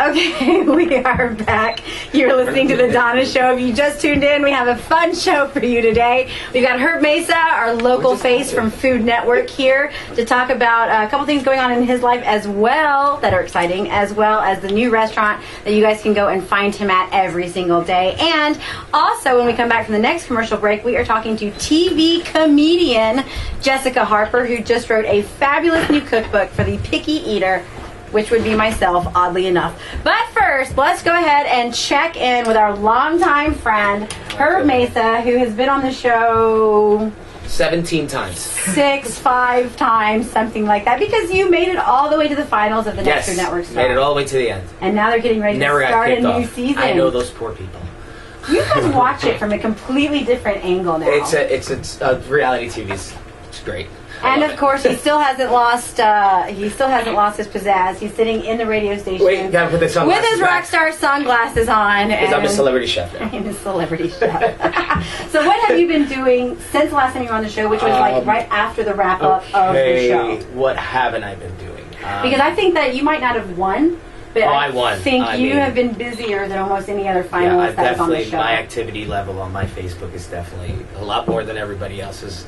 Okay, we are back. You're listening to The Donna Show. If you just tuned in, we have a fun show for you today. We've got Herb Mesa, our local face from Food Network, here to talk about a couple things going on in his life as well that are exciting, as well as the new restaurant that you guys can go and find him at every single day. And also, when we come back from the next commercial break, we are talking to TV comedian Jessica Harper, who just wrote a fabulous new cookbook for the picky eater, which would be myself, oddly enough. But first, let's go ahead and check in with our longtime friend, Herb Mesa, who has been on the show 17 times. 5 times, something like that, because you made it all the way to the finals of the next Food Network Star. Made it all the way to the end. And now they're getting ready to start a new season. I know those poor people. You guys watch it from a completely different angle now. It's a reality TV. It's great. And of course, he still hasn't lost. He still hasn't lost his pizzazz. He's sitting in the radio station. Wait, you gotta put the sunglasses with his rock star sunglasses on. Because I'm a celebrity chef now. I'm a celebrity chef. So, what have you been doing since the last time you were on the show, which was like right after the wrap up of the show? What haven't I been doing? Because I think that you might not have won. But I won. I think you have been busier than almost any other finalist that's on the show. My activity level on my Facebook is definitely a lot more than everybody else's.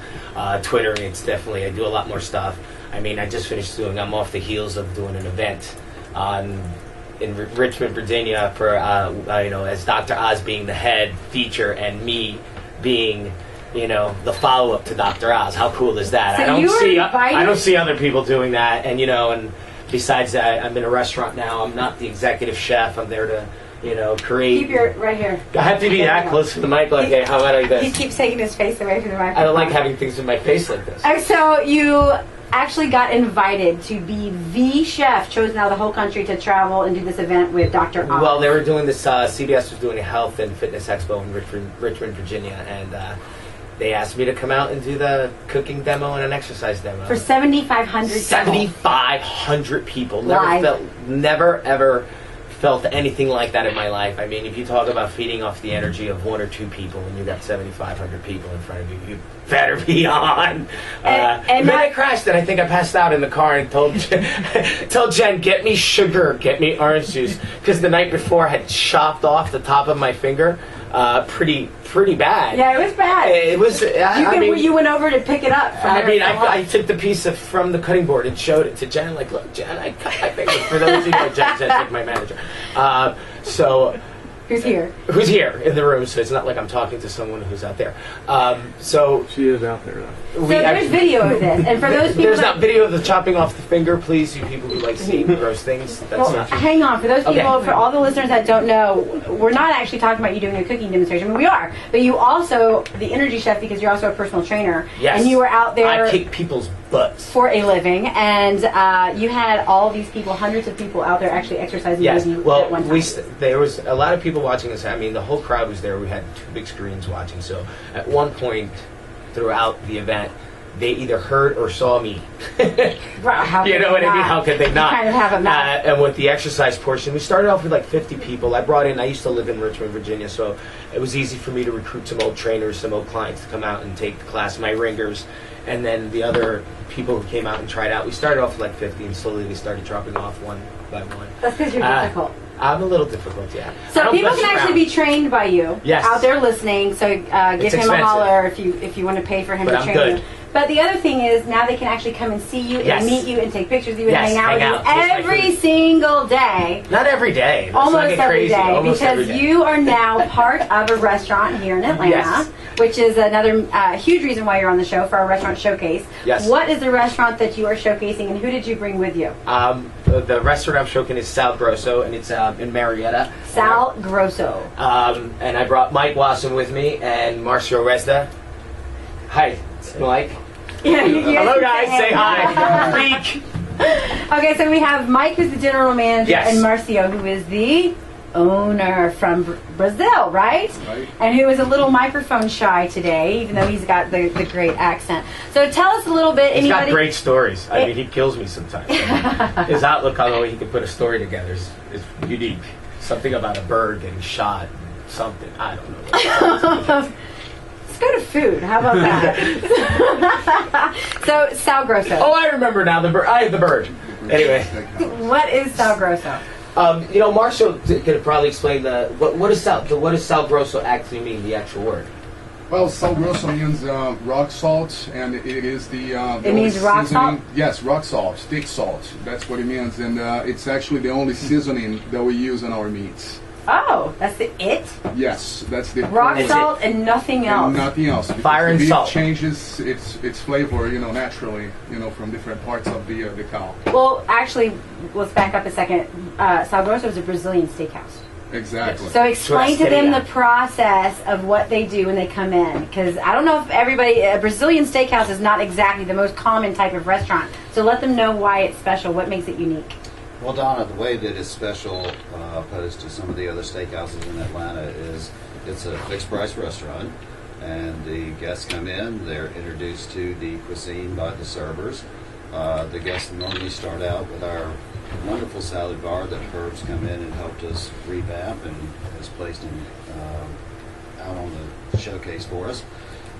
Twitter, it's definitely, I do a lot more stuff. I mean, I just finished I'm off the heels of doing an event in Richmond, Virginia for, as Dr. Oz being the head feature and me being, the follow-up to Dr. Oz. How cool is that? So I don't see other people doing that, and besides that, I'm in a restaurant now. I'm not the executive chef. I'm there to, create. Keep your right here. I have to be that close to the mic. Like, how about like this? He keeps taking his face away from the microphone. I don't like having things in my face like this. So you actually got invited to be the chef chosen out of the whole country to travel and do this event with Dr. Oz. Well, they were doing this. CBS was doing a health and fitness expo in Richmond, Virginia, and they asked me to come out and do the cooking demo and an exercise demo. For 7,500 people. 7,500 people. Never ever felt anything like that in my life. I mean, if you talk about feeding off the energy of 1 or 2 people and you got 7,500 people in front of you, you better be on. And then I crashed and I think I passed out in the car and told Jen, get me sugar, get me orange juice. Because the night before I had chopped off the top of my finger. Pretty bad. Yeah, it was bad. It was. You went over to pick it up. I took the piece from the cutting board and showed it to Jen. Like, look, Jen, I cut my finger. For those of you who know, Jen's like my manager. Who's here? Who's here in the room? So it's not like I'm talking to someone who's out there. She is out there. So there's video of this, and for those people, there's not video of the chopping off the finger. Please, you people who like to eat gross things. Hang on. For those people, for all the listeners that don't know, we're not actually talking about you doing a cooking demonstration. I mean, we are, but you also the energy chef because you're also a personal trainer. Yes. And you were out there. I kick people's butts for a living, and you had all these people, hundreds of people out there actually exercising with you at one time. There was a lot of people watching us. I mean, the whole crowd was there. We had 2 big screens watching. So at one point throughout the event, they either heard or saw me. You know what I mean? How could they not? You kind of have a mouth. And with the exercise portion, we started off with like 50 people. I used to live in Richmond, Virginia, so it was easy for me to recruit some old trainers, some old clients to come out and take the class, my ringers. And then the other people who came out and tried out, we started off with like 50, and slowly we started dropping off one by one. That's because you're difficult. I'm a little difficult, yeah. So people can actually be trained by you out there listening. So give him a holler if you want to pay for him to train you. But the other thing is now they can actually come and see you and meet you and take pictures of you and hang out with you every single day. Not every day. Almost every day. Because you are now part of a restaurant here in Atlanta, which is another huge reason why you're on the show for our restaurant showcase. Yes. What is the restaurant that you are showcasing and who did you bring with you? The restaurant I'm showcasing is Sal Grosso, and it's in Marietta. Sal Grosso. And I brought Mike Wasson with me and Marcio Resende. Hi, Mike. Hello, guys. Say hi. Freak. Okay, so we have Mike, who's the general manager, and Marcio, who is the owner from Brazil, right? And who is a little microphone shy today, even though he's got the great accent. So tell us a little bit. He's got great stories. I mean, he kills me sometimes. His outlook on the way he can put a story together is unique. Something about a bird getting shot, something. I don't know. Let's go to food. How about that? So, Sal Grosso. Oh, I remember now. The bird. I have the bird. Anyway. What is Sal Grosso? Marcio could probably explain what does Sal Grosso actually mean, the actual word. Well, Sal Grosso means rock salt, and it is the it means rock salt? Yes, rock salt, thick salt. That's what it means, and it's actually the only seasoning that we use on our meats. Oh, that's it? Yes, that's the rock salt and nothing else. And nothing else. Fire and the beef salt changes its flavor, naturally, from different parts of the cow. Well, actually, let's back up a second. Sal Grosso is a Brazilian steakhouse. Exactly. So explain to them the process of what they do when they come in, because I don't know if a Brazilian steakhouse is not exactly the most common type of restaurant. So let them know why it's special, what makes it unique. Well, Donna, the way that it's special opposed to some of the other steakhouses in Atlanta is it's a fixed price restaurant, and the guests come in, they're introduced to the cuisine by the servers. The guests normally start out with our wonderful salad bar that Herb's come in and helped us revamp and has placed out on the showcase for us.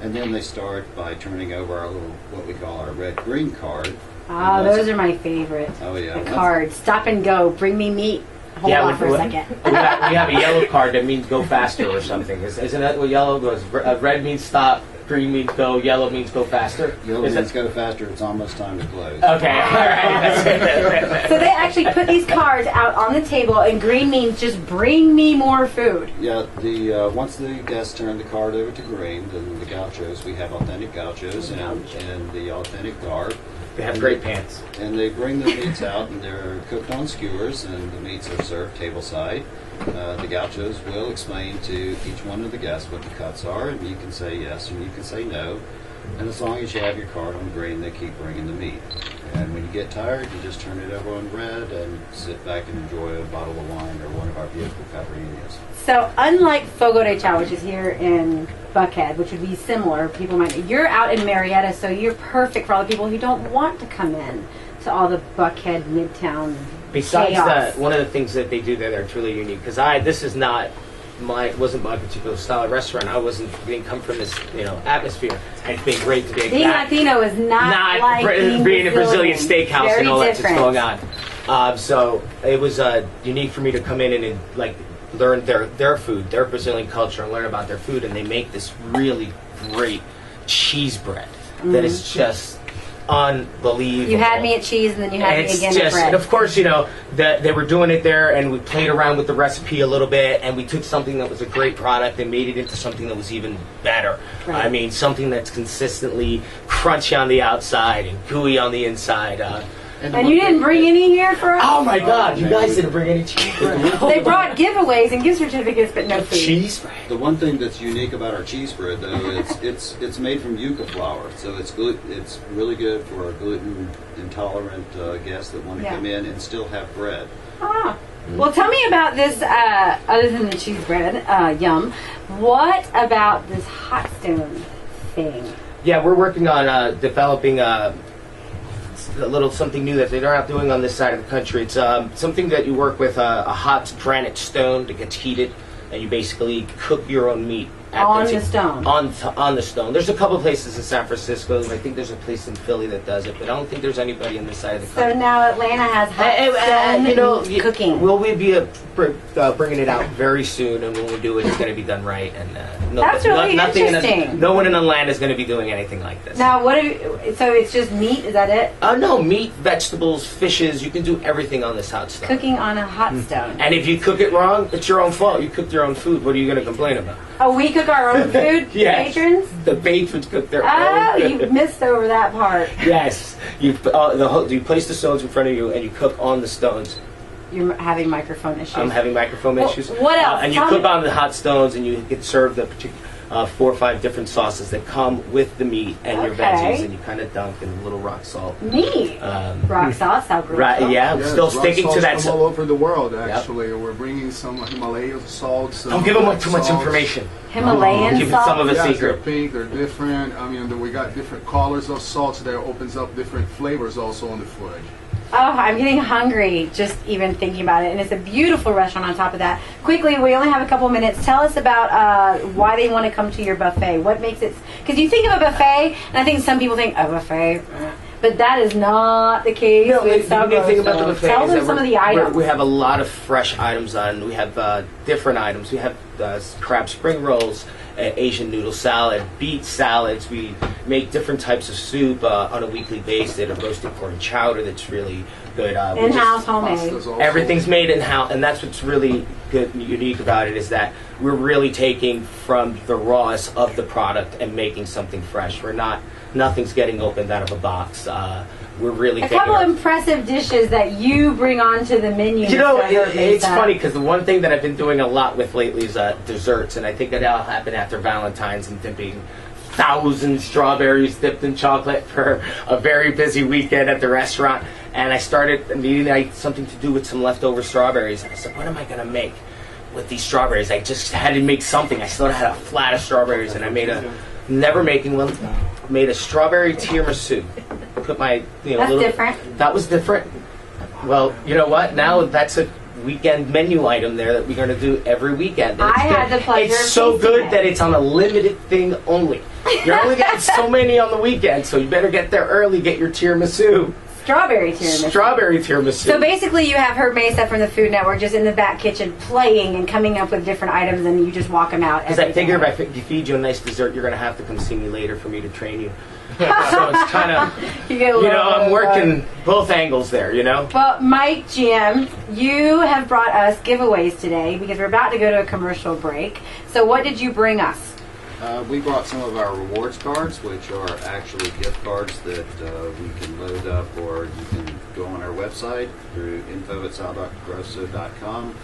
And then they start by turning over our little, what we call our red-green card. Ah, those are my favorite. Oh, yeah. The cards. Stop and go. Bring me meat. Hold on for a second. We have a yellow card that means go faster or something. Isn't that what yellow goes? Red means stop. Green means go. Yellow means go faster. Yellow means go faster. It's almost time to close. Okay. All right. So they actually put these cards out on the table, and green means just bring me more food. Yeah. Once the guests turn the card over to green, then the gauchos, we have authentic gauchos and the authentic garb. They have great pants. And they bring the meats out, and they're cooked on skewers, and the meats are served tableside. The gauchos will explain to each one of the guests what the cuts are, and you can say yes and you can say no. And as long as you have your card on green, they keep bringing the meat. And when you get tired, you just turn it over on red and sit back and enjoy a bottle of wine or one of our beautiful caipirinhas. So unlike Fogo de Chao, which is here in Buckhead, which would be similar, people might know, you're out in Marietta, so you're perfect for all the people who don't want to come in to all the Buckhead Midtown Besides chaos. that, one of the things that they do there that's really unique, because this is not wasn't my particular style of restaurant. I didn't come from this atmosphere. And it's been great to be being Latino is not like being a Brazilian steakhouse Very and all that's different. going on. So it was unique for me to come in and learn their food, their Brazilian culture, and learn about their food. And they make this really great cheese bread that is just unbelievable. You had me at cheese, and then you had me again at bread. And of course, that they were doing it there, and we played around with the recipe a little bit, and we took something that was a great product and made it into something that was even better. Right. I mean, something that's consistently crunchy on the outside and gooey on the inside. And you didn't bring any here for us? Oh my God! You guys didn't bring any cheese bread. They brought giveaways and gift certificates, but no food. Cheese bread. The one thing that's unique about our cheese bread, though, it's made from yucca flour, so it's really good for our gluten intolerant guests that want to come in and still have bread. Ah. Well, tell me about this. Other than the cheese bread, yum. What about this hot stone thing? Yeah, we're working on developing a little something new that they're not doing on this side of the country. It's something that you work with a hot granite stone that gets heated, and you basically cook your own meat on the stone. On the stone. There's a couple places in San Francisco. I think there's a place in Philly that does it, but I don't think there's anybody on this side of the country. So now Atlanta has hot stone cooking. We'll be bringing it out very soon, and when we do it, it's going to be done right. And that's really interesting. No one in Atlanta is going to be doing anything like this. Now, so it's just meat? Is that it? No, meat, vegetables, fishes. You can do everything on this hot stone. Cooking on a hot stone. And if you cook it wrong, it's your own fault. You cooked your own food. What are you going to complain about? Oh, we cook our own food, yes. patrons? The patrons cook their own Oh, food. you missed over that part. Yes. You place the stones in front of you, and you cook on the stones. You're having microphone issues. I'm having microphone issues. What else? And you cook on the hot stones, and you get served the particular 4 or 5 different sauces that come with the meat and your veggies, and you kind of dunk in a little rock salt. Neat. Rock salt, Sal Grosso. Right, yeah. Yes, still sticking to that. From all over the world, actually. We're bringing some Himalayan salts. Don't give them too much information. Himalayan Keep salt? some of a secret. They're pink, they're different. I mean, we got different colors of salts that opens up different flavors also on the food. Oh, I'm getting hungry just even thinking about it. And it's a beautiful restaurant on top of that. Quickly, we only have a couple minutes. Tell us about why they want to come to your buffet. What makes it... Because you think of a buffet, and I think some people think, a buffet... But that is not the case No, with the Sal unique thing Grosso. about the buffet Tell is them that some of the items. we have a lot of fresh items on. We have different items. We have crab spring rolls, Asian noodle salad, beet salads. We make different types of soup on a weekly basis. A roasted corn chowder that's really good. In-house, homemade. Pastas also. Everything's made in-house, and that's what's really good and unique about it is that we're really taking from the rawness of the product and making something fresh. Nothing's getting opened out of a box. We're really A couple impressive dishes that you bring onto the menu. You know, Mr. it's Mesa. funny because the one thing that I've been doing a lot with lately is desserts, and I think that'll happen after Valentine's and dipping 1,000 strawberries dipped in chocolate for a very busy weekend at the restaurant. And I started needing something to do with some leftover strawberries. And I said, what am I going to make with these strawberries? I just had to make something. I still had a flat of strawberries, and I made never making one, made a strawberry tiramisu. Put my, That's different. That was different. Well, you know what? Now that's a weekend menu item there that we're going to do every weekend. I had the pleasure It's of so tasting good it. that it's on a limited thing only. You're only getting so many on the weekend, so you better get there early. Get your tiramisu. Strawberry tiramisu. Strawberry tiramisu. So basically, you have Herb Mesa from the Food Network just in the back kitchen playing and coming up with different items, and you just walk them out. Because I figure if I feed you a nice dessert, you're going to have to come see me later for me to train you. So it's kind of, you get a little I'm working both angles there, Well, Mike, GM, you have brought us giveaways today because we're about to go to a commercial break. So what did you bring us? We brought some of our rewards cards, which are actually gift cards that we can load up, or you can go on our website through info@salgrosso.com,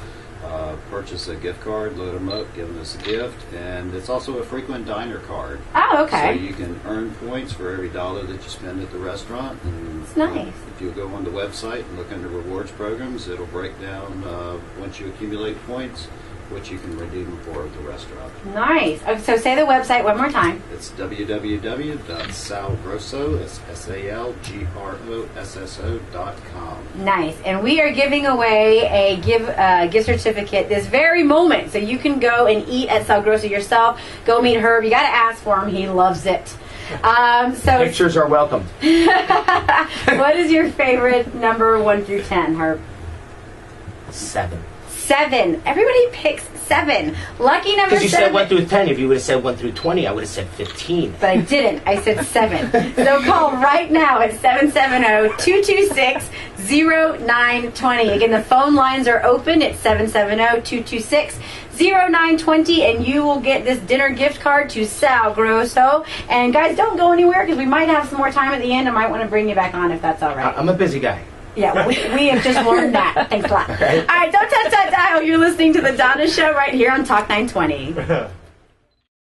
purchase a gift card, load them up, give us a gift, and it's also a frequent diner card. Oh, okay. So you can earn points for every $1 that you spend at the restaurant. And, That's nice. If you go on the website and look under rewards programs, it'll break down once you accumulate points, what you can redeem for at the restaurant. Nice. Okay, so say the website one more time. It's www.salgrosso, that's SALGROSSO.com. Nice. And we are giving away a gift certificate this very moment. So you can go and eat at Sal Grosso yourself. Go meet Herb. You got to ask for him. He loves it. So Pictures are welcome. what is your favorite number 1 through 10, Herb? 7. 7. Everybody picks 7. Lucky number 7. Because you said 1 through 10. If you would have said 1 through 20, I would have said 15. But I didn't. I said 7. So call right now at 770-226-0920. Again, the phone lines are open at 770-226-0920, and you will get this dinner gift card to Sal Grosso. And guys, don't go anywhere because we might have some more time at the end. I might want to bring you back on if that's all right. I'm a busy guy. Yeah, we have just learned that. Thanks a lot. All right, don't touch that dial. You're listening to The Donna Show right here on Talk 920.